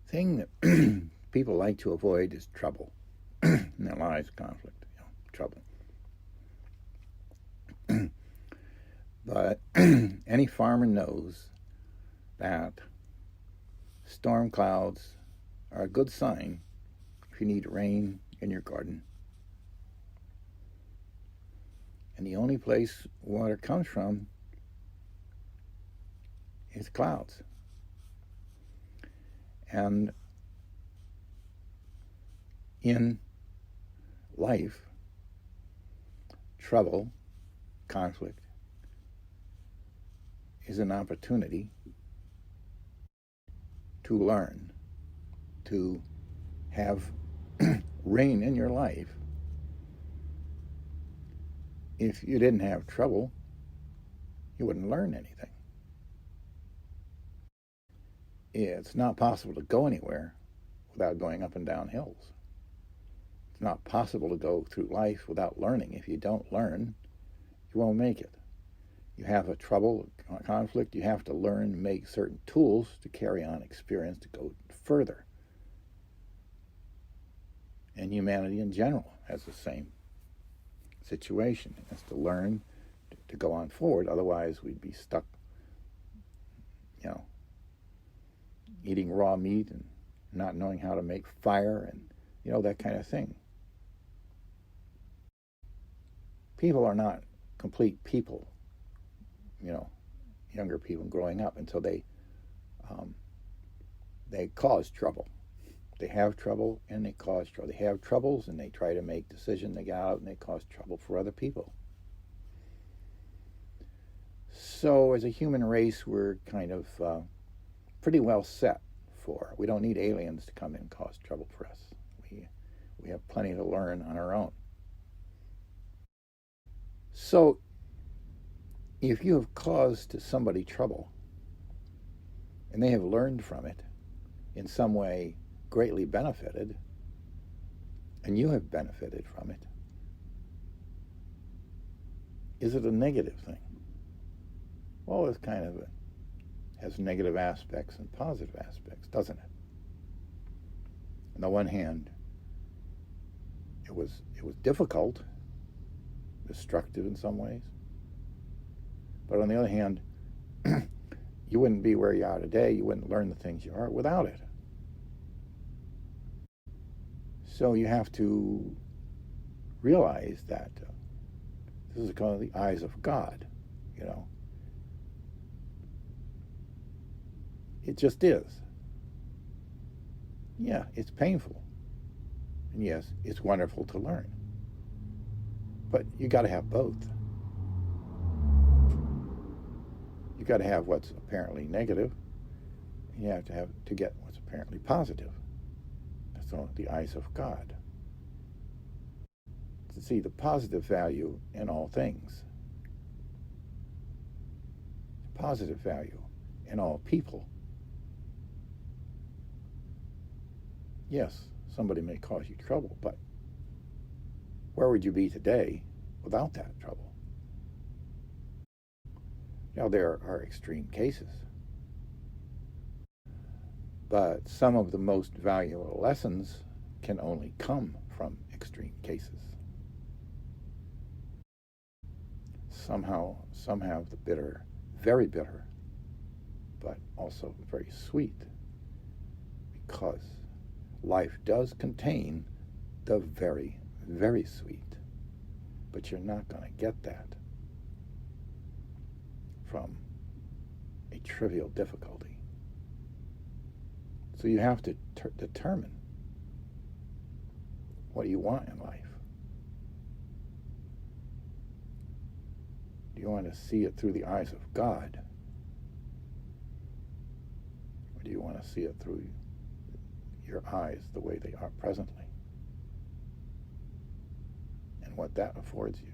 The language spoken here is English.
thing that people like to avoid is trouble in their lives, conflict, trouble. But any farmer knows that storm clouds are a good sign if you need rain in your garden. And the only place water comes from is clouds. And in life, trouble, conflict, is an opportunity to learn, to have rain in your life. If you didn't have trouble, you wouldn't learn anything. It's not possible to go anywhere without going up and down hills. It's not possible to go through life without learning. If you don't learn, you won't make it. You have a trouble, a conflict, you have to learn to make certain tools to carry on experience to go further. And humanity in general has the same situation. It has to learn to go on forward. Otherwise, we'd be stuck, eating raw meat and not knowing how to make fire and, that kind of thing. People are not complete people, younger people growing up until they cause trouble. They have trouble and they cause trouble. They have troubles and they try to make decisions. They get out and they cause trouble for other people. So as a human race, we're kind of pretty well set for. We don't need aliens to come in and cause trouble for us. We have plenty to learn on our own. So if you have caused somebody trouble and they have learned from it, in some way greatly benefited, and you have benefited from it, is it a negative thing? Well, it's kind of has negative aspects and positive aspects, doesn't it? On the one hand, it was difficult, destructive in some ways. But on the other hand, you wouldn't be where you are today, you wouldn't learn the things you are without it. So you have to realize that this is called the eyes of God, It just is. Yeah, it's painful. And yes, it's wonderful to learn. But you got to have both. You got to have what's apparently negative. And you have to get what's apparently positive. That's all the eyes of God. To see the positive value in all things. The positive value in all people. Yes, somebody may cause you trouble, but where would you be today without that trouble? Now, there are extreme cases, but some of the most valuable lessons can only come from extreme cases. Some have the bitter, very bitter, but also very sweet, because life does contain the very, very sweet, but you're not going to get that from a trivial difficulty. So you have to determine what you want in life. Do you want to see it through the eyes of God? Or do you want to see it through your eyes the way they are presently? And what that affords you.